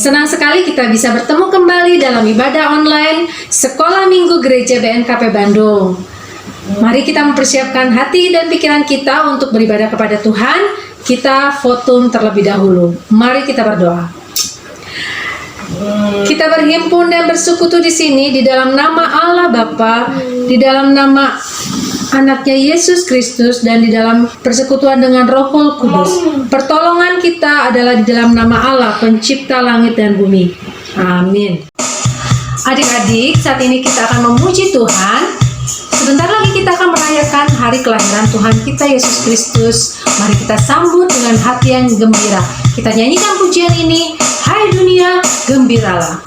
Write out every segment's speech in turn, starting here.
Senang sekali kita bisa bertemu kembali dalam ibadah online Sekolah Minggu Gereja BNKP Bandung. Mari kita mempersiapkan hati dan pikiran kita untuk beribadah kepada Tuhan. Kita votum terlebih dahulu. Mari kita berdoa. Kita berhimpun dan bersekutu di sini di dalam nama Allah Bapa, di dalam nama Anaknya Yesus Kristus, dan di dalam persekutuan dengan Roh Kudus. Pertolongan kita adalah di dalam nama Allah, Pencipta langit dan bumi. Amin. Adik-adik, saat ini kita akan memuji Tuhan. Sebentar lagi kita akan merayakan hari kelahiran Tuhan kita Yesus Kristus. Mari kita sambut dengan hati yang gembira. Kita nyanyikan pujian ini. Hai dunia, gembiralah.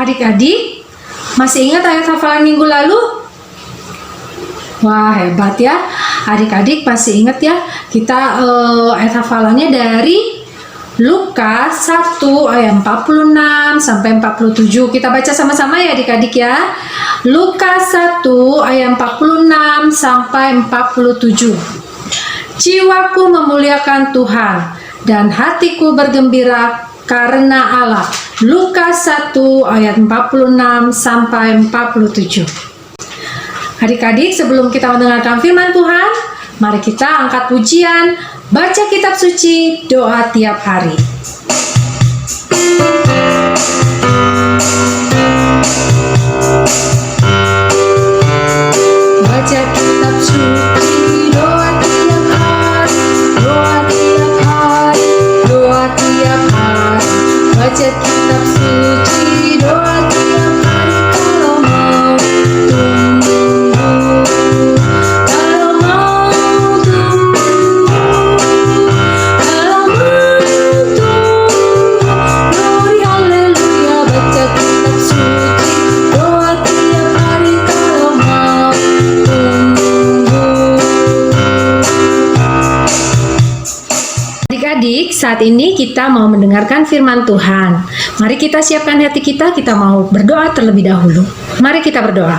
Adik-adik, masih ingat ayat hafalan minggu lalu? Wah, hebat ya. Adik-adik masih ingat ya? Kita ayat hafalannya dari Lukas 1 ayat 46 sampai 47. Kita baca sama-sama ya adik-adik ya. Lukas 1 ayat 46 sampai 47. Jiwaku memuliakan Tuhan dan hatiku bergembira karena Allah. Lukas 1 ayat 46 sampai 47. Adik-adik, sebelum kita mendengarkan firman Tuhan, mari kita angkat pujian, baca kitab suci, doa tiap hari. Baca kitab suci, doa tiap hari, doa tiap hari, doa tiap hari. Baca kitab suci, doa tiap hari, kalau mau tunggu, kalau mau tunggu, kalau mau tunggu. Glory haleluya, baca kitab suci, doa tiap hari, kalau mau tunggu. Adik-adik, saat ini kita mau mendengarkan firman Tuhan. Mari kita siapkan hati kita mau berdoa terlebih dahulu. Mari kita berdoa.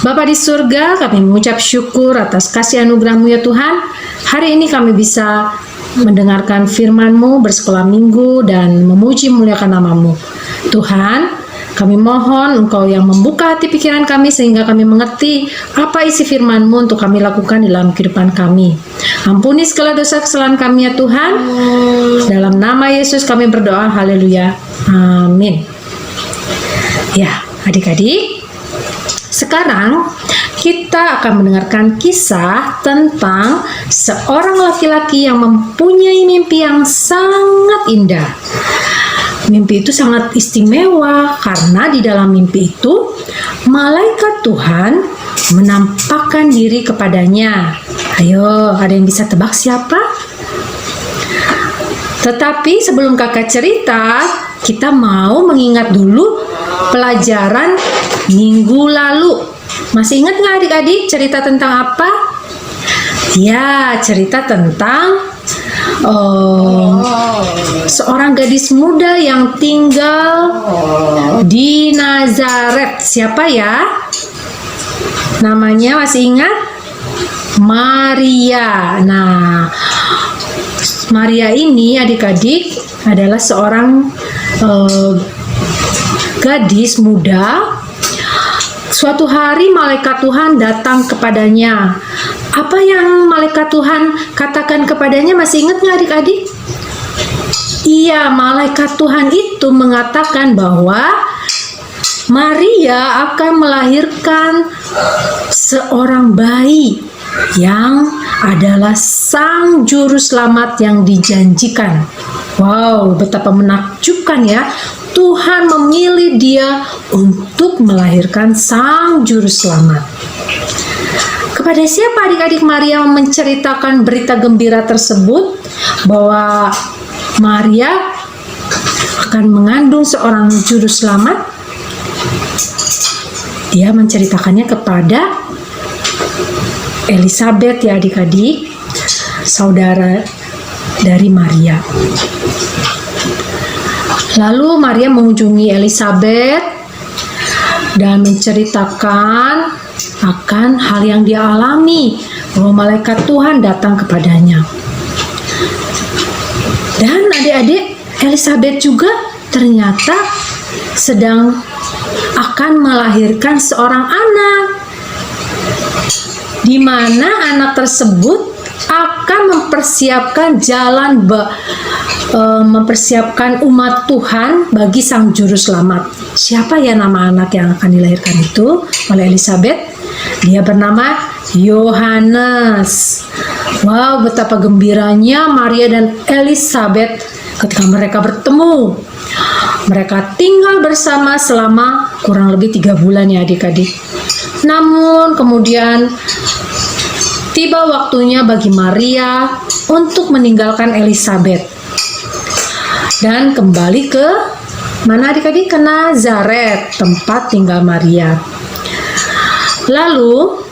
Bapa di surga, kami mengucap syukur atas kasih anugerah-Mu ya Tuhan. Hari ini kami bisa mendengarkan firman-Mu, bersekolah minggu, dan memuji muliakan nama-Mu. Tuhan, kami mohon Engkau yang membuka hati pikiran kami sehingga kami mengerti apa isi firman-Mu untuk kami lakukan dalam kehidupan kami. Ampuni segala dosa kesalahan kami ya Tuhan. Dalam nama Yesus kami berdoa, haleluya, amin. Ya, adik-adik, sekarang kita akan mendengarkan kisah tentang seorang laki-laki yang mempunyai mimpi yang sangat indah. Mimpi itu sangat istimewa karena di dalam mimpi itu malaikat Tuhan menampakkan diri kepadanya. Ayo, ada yang bisa tebak siapa? Tetapi sebelum kakak cerita, kita mau mengingat dulu pelajaran minggu lalu. Masih ingat nggak adik-adik cerita tentang apa? Ya, cerita tentang seorang gadis muda yang tinggal di Nazaret. Siapa ya? Namanya masih ingat? Maria. Nah, Maria ini adik-adik adalah seorang gadis muda. Suatu hari malaikat Tuhan datang kepadanya. Apa yang malaikat Tuhan katakan kepadanya, masih ingat nggak adik-adik? Iya, malaikat Tuhan itu mengatakan bahwa Maria akan melahirkan seorang bayi. yang adalah Sang Juru Selamat yang dijanjikan. Wow, betapa menakjubkan ya. Tuhan memilih dia untuk melahirkan Sang Juru Selamat. Kepada siapa adik-adik Maria menceritakan berita gembira tersebut bahwa Maria akan mengandung seorang Juru Selamat? Dia menceritakannya kepada Elisabet ya adik-adik, saudara dari Maria. Lalu Maria mengunjungi Elisabet dan menceritakan akan hal yang dia alami, bahwa malaikat Tuhan datang kepadanya. Dan adik-adik, Elisabet juga ternyata sedang akan melahirkan seorang anak, di mana anak tersebut akan mempersiapkan mempersiapkan umat Tuhan bagi Sang Juru Selamat. Siapa ya nama anak yang akan dilahirkan itu oleh Elisabet? Dia bernama Yohanes. Wow, betapa gembiranya Maria dan Elisabet ketika mereka bertemu. Mereka tinggal bersama selama kurang lebih 3 bulan ya adik-adik. Namun kemudian tiba waktunya bagi Maria untuk meninggalkan Elisabet dan kembali ke mana adik-adik? Ke Nazaret, tempat tinggal Maria. Lalu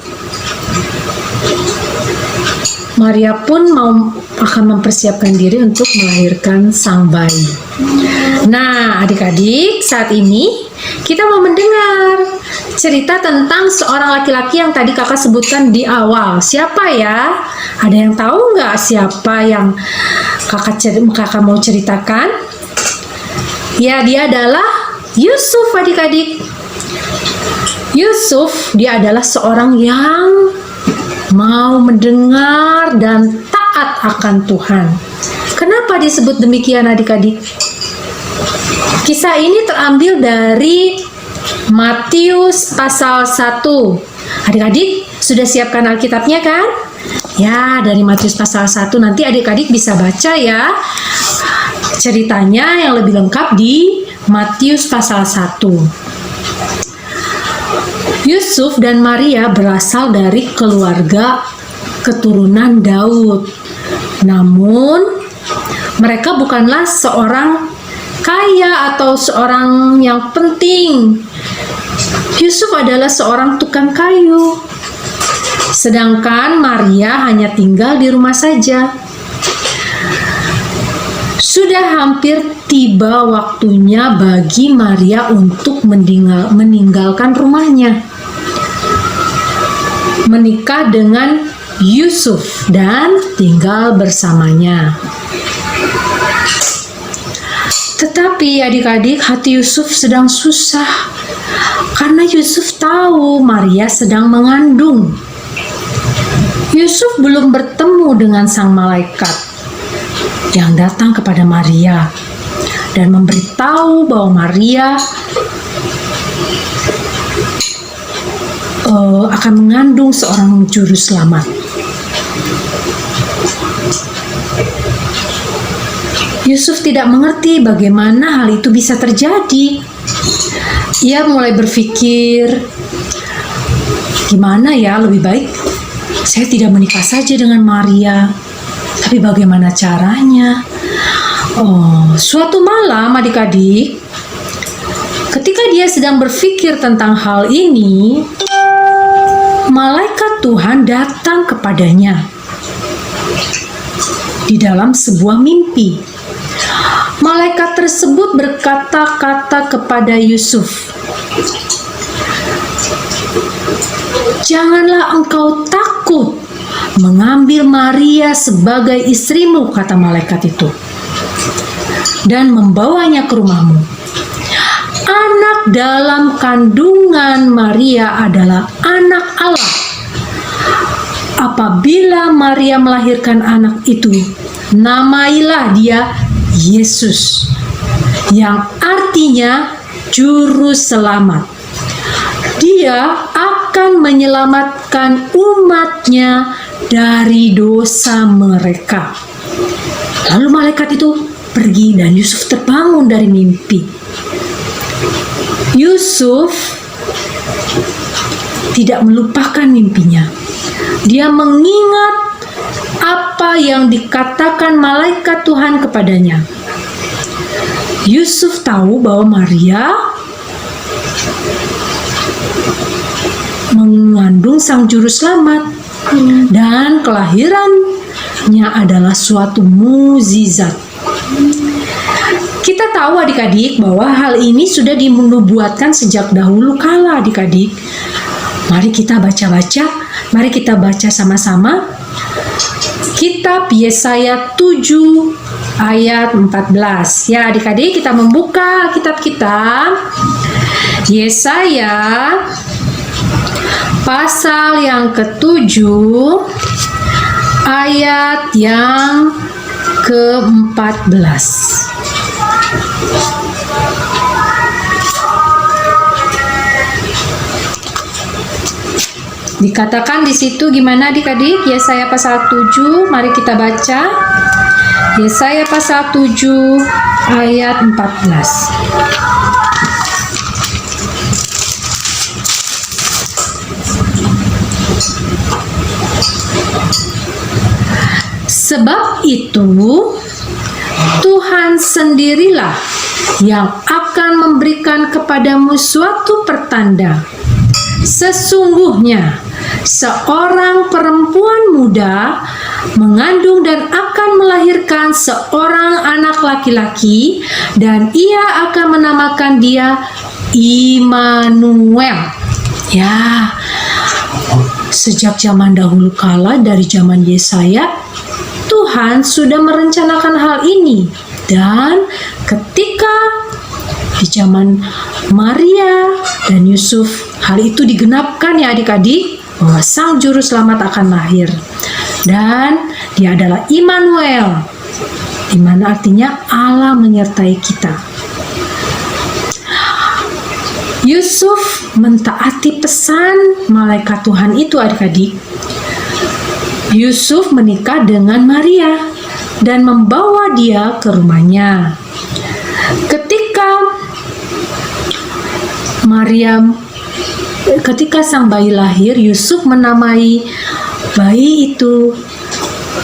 Maria pun akan mempersiapkan diri untuk melahirkan sang bayi. Nah, adik-adik, saat ini kita mau mendengar cerita tentang seorang laki-laki yang tadi kakak sebutkan di awal. Siapa ya? Ada yang tahu nggak siapa yang kakak mau ceritakan? Ya, dia adalah Yusuf adik-adik. Yusuf, dia adalah seorang yang mau mendengar dan taat akan Tuhan. Kenapa disebut demikian adik-adik? Kisah ini terambil dari Matius pasal 1. Adik-adik sudah siapkan Alkitabnya kan? Ya, dari Matius pasal 1 nanti adik-adik bisa baca ya ceritanya yang lebih lengkap di Matius pasal 1. Yusuf dan Maria berasal dari keluarga keturunan Daud. Namun mereka bukanlah seorang kaya atau seorang yang penting. Yusuf adalah seorang tukang kayu. Sedangkan Maria hanya tinggal di rumah saja. Sudah hampir tiba waktunya bagi Maria untuk meninggalkan rumahnya, menikah dengan Yusuf dan tinggal bersamanya. Tetapi adik-adik, hati Yusuf sedang susah karena Yusuf tahu Maria sedang mengandung. Yusuf belum bertemu dengan sang malaikat yang datang kepada Maria dan memberitahu bahwa Maria akan mengandung seorang juru selamat. Yusuf tidak mengerti bagaimana hal itu bisa terjadi. Ia mulai berpikir, gimana ya, lebih baik saya tidak menikah saja dengan Maria. Tapi bagaimana caranya? Suatu malam adik-adik, ketika dia sedang berpikir tentang hal ini, malaikat Tuhan datang kepadanya di dalam sebuah mimpi. Malaikat tersebut berkata-kata kepada Yusuf, "Janganlah engkau takut mengambil Maria sebagai istrimu," kata malaikat itu, "dan membawanya ke rumahmu. Anak dalam kandungan Maria adalah anak Allah. Apabila Maria melahirkan anak itu, namailah dia Yesus, yang artinya juru selamat. Dia akan menyelamatkan umatnya dari dosa mereka. Lalu malaikat itu pergi dan Yusuf terbangun dari mimpi. Yusuf tidak melupakan mimpinya. Dia mengingat apa yang dikatakan malaikat Tuhan kepadanya. Yusuf tahu bahwa Maria mengandung Sang Juru Selamat dan kelahirannya adalah suatu mukjizat. Kita tahu adik-adik bahwa hal ini sudah dinubuatkan sejak dahulu kala adik-adik. Mari kita baca-baca, mari kita baca sama-sama. Kitab Yesaya 7 ayat 14. Ya adik-adik, kita membuka kitab kita. Yesaya pasal yang ke-7 ayat yang ke-14. Dikatakan di situ gimana adik-adik? Yesaya pasal 7, mari kita baca. Yesaya pasal 7 ayat 14. Sebab itu Tuhan sendirilah yang akan memberikan kepadamu suatu pertanda. Sesungguhnya seorang perempuan muda mengandung dan akan melahirkan seorang anak laki-laki, dan ia akan menamakan dia Immanuel. Ya, sejak zaman dahulu kala, dari zaman Yesaya, Tuhan sudah merencanakan hal ini. Dan ketika di zaman Maria dan Yusuf, hal itu digenapkan ya adik-adik, bahwa Sang Juru Selamat akan lahir. Dan dia adalah Immanuel, di mana artinya Allah menyertai kita. Yusuf mentaati pesan malaikat Tuhan itu adik-adik. Yusuf menikah dengan Maria dan membawa dia ke rumahnya. Ketika sang bayi lahir, Yusuf menamai bayi itu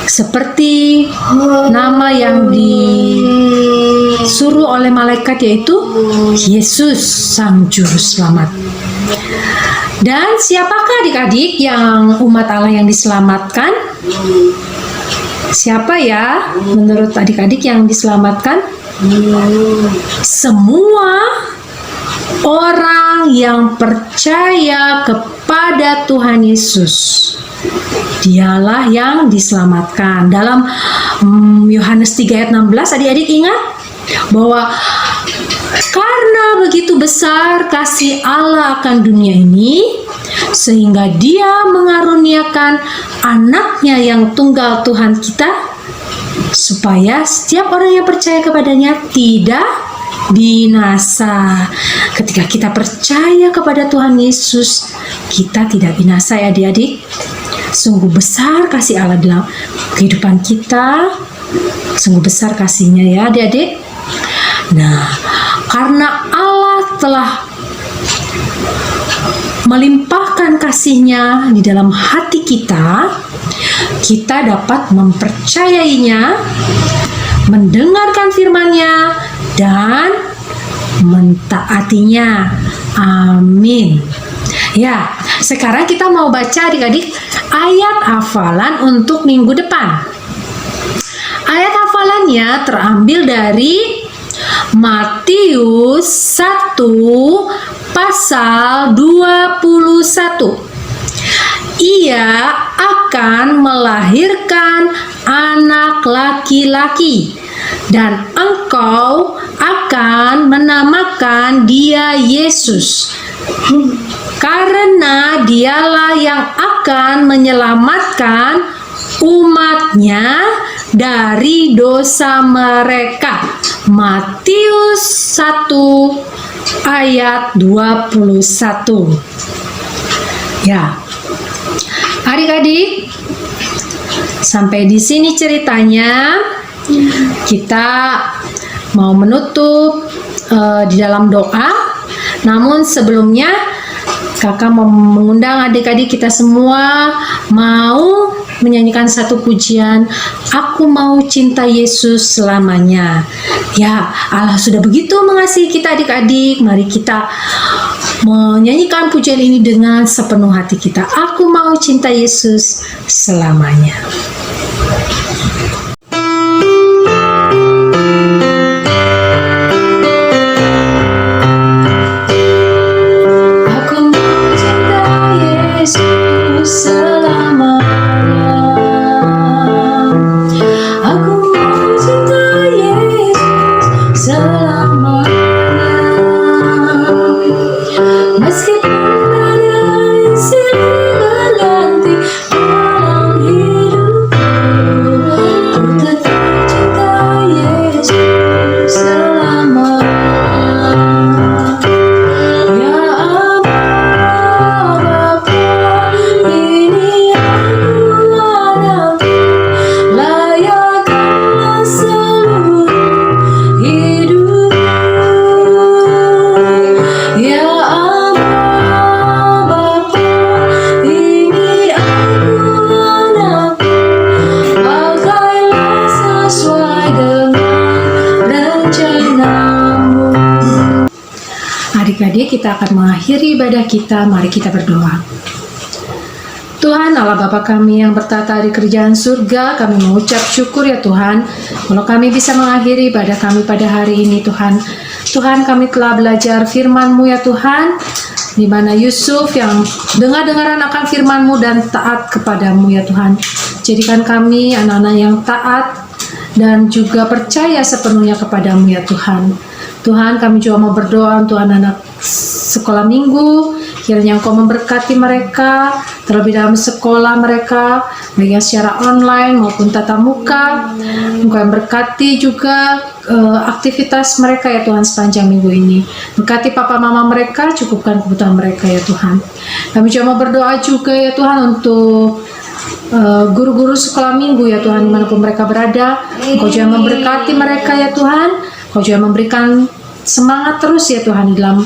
seperti nama yang disuruh oleh malaikat, yaitu Yesus, Sang Juru Selamat. Dan siapakah adik-adik yang umat Allah yang diselamatkan? Siapa ya menurut adik-adik yang diselamatkan? Semua orang yang percaya kepada Tuhan Yesus, dialah yang diselamatkan. Dalam Yohanes 3 ayat 16, adik-adik ingat bahwa karena begitu besar kasih Allah akan dunia ini, sehingga dia mengaruniakan anaknya yang tunggal Tuhan kita, supaya setiap orang yang percaya kepadanya tidak binasa. Ketika kita percaya kepada Tuhan Yesus, kita tidak binasa ya adik-adik. Sungguh besar kasih Allah dalam kehidupan kita, sungguh besar kasihnya ya adik-adik. Nah, karena Allah telah melimpahkan kasihnya di dalam hati kita, kita dapat mempercayainya, mendengarkan firman-Nya, dan mentaatinya. Amin. Ya, sekarang kita mau baca adik-adik ayat hafalan untuk minggu depan. Ayat hafalannya terambil dari Matius 1 pasal 21. Ia akan melahirkan anak laki-laki, dan engkau akan menamakan dia Yesus, karena dialah yang akan menyelamatkan umatnya dari dosa mereka. Matius 1 ayat 21. Ya, adik-adik, sampai di sini ceritanya. Kita mau menutup di dalam doa. Namun sebelumnya, kakak mau mengundang adik-adik kita semua mau menyanyikan satu pujian, "Aku mau cinta Yesus selamanya." Ya, Allah sudah begitu mengasihi kita adik-adik. Mari kita menyanyikan pujian ini dengan sepenuh hati kita. Aku mau cinta Yesus selamanya. Adik-adik, kita akan mengakhiri ibadah kita. Mari kita berdoa. Tuhan Allah Bapa kami yang bertata di kerajaan surga, kami mengucap syukur ya Tuhan, kalau kami bisa mengakhiri ibadah kami pada hari ini Tuhan. Tuhan, kami telah belajar firman-Mu ya Tuhan, di mana Yusuf yang dengar-dengaran akan firman-Mu dan taat kepadamu ya Tuhan. Jadikan kami anak-anak yang taat dan juga percaya sepenuhnya kepadamu ya Tuhan. Tuhan, kami juga mau berdoa untuk anak-anak sekolah minggu, kiranya Engkau memberkati mereka, terlebih dalam sekolah mereka, baik yang secara online maupun tatap muka. Engkau yang berkati juga aktivitas mereka ya Tuhan sepanjang minggu ini. Berkati papa mama mereka, cukupkan kebutuhan mereka ya Tuhan. Kami juga mau berdoa juga ya Tuhan untuk guru-guru sekolah minggu ya Tuhan, dimanapun mereka berada. Engkau juga memberkati mereka ya Tuhan. Engkau juga memberikan semangat terus ya Tuhan di dalam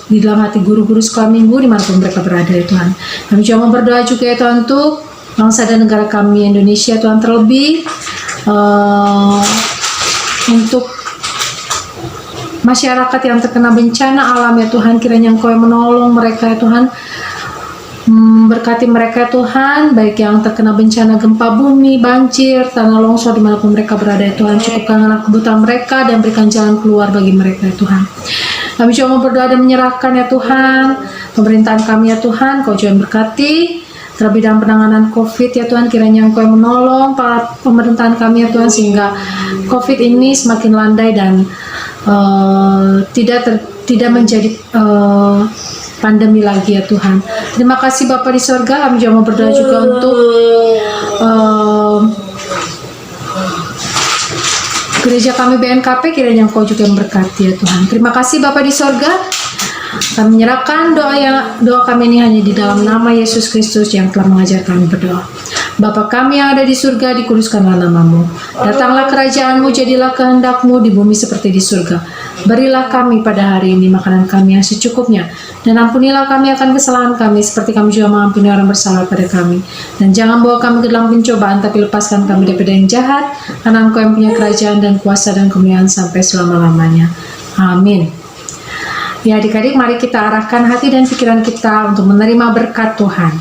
di dalam hati guru-guru sekolah minggu dimanapun mereka berada ya Tuhan. Kami juga mau berdoa juga ya Tuhan untuk bangsa dan negara kami Indonesia Tuhan, terlebih untuk masyarakat yang terkena bencana alam ya Tuhan, kiranya Engkau yang menolong mereka ya Tuhan. Berkati mereka Tuhan, baik yang terkena bencana gempa bumi, banjir, tanah longsor dimanapun mereka berada ya Tuhan. Cukupkanlah kebutuhan mereka dan berikan jalan keluar bagi mereka ya Tuhan. Kami juga mau berdoa dan menyerahkan ya Tuhan pemerintahan kami ya Tuhan. Kau juga berkati terlebih dalam penanganan COVID ya Tuhan, kiranya Engkau yang menolong para pemerintahan kami ya Tuhan, sehingga COVID ini semakin landai dan tidak menjadi pandemi lagi ya Tuhan. Terima kasih Bapa di sorga. Kami juga mau berdoa juga untuk gereja kami BNKP, kiranya Engkau juga memberkati ya Tuhan. Terima kasih Bapa di sorga. Kami menyerahkan doa kami ini hanya di dalam nama Yesus Kristus yang telah mengajar kami berdoa. Bapa kami yang ada di surga, dikuduskanlah nama-Mu. Datanglah kerajaan-Mu, jadilah kehendak-Mu di bumi seperti di surga. Berilah kami pada hari ini makanan kami yang secukupnya, dan ampunilah kami akan kesalahan kami, seperti kami juga mengampuni orang bersalah pada kami. Dan jangan bawa kami ke dalam pencobaan, tapi lepaskan kami daripada yang jahat, karena Engkau yang punya kerajaan dan kuasa dan kemuliaan sampai selama-lamanya. Amin. Ya adik-adik, mari kita arahkan hati dan pikiran kita untuk menerima berkat Tuhan.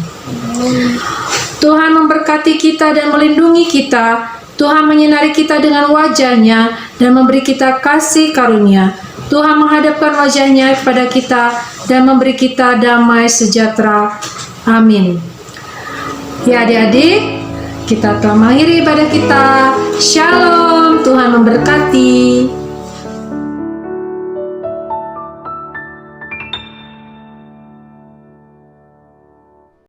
Tuhan memberkati kita dan melindungi kita. Tuhan menyinari kita dengan wajah-Nya dan memberi kita kasih karunia. Tuhan menghadapkan wajah-Nya kepada kita dan memberi kita damai sejahtera. Amin. Ya adik-adik, kita telah mengakhiri ibadah kita. Shalom, Tuhan memberkati.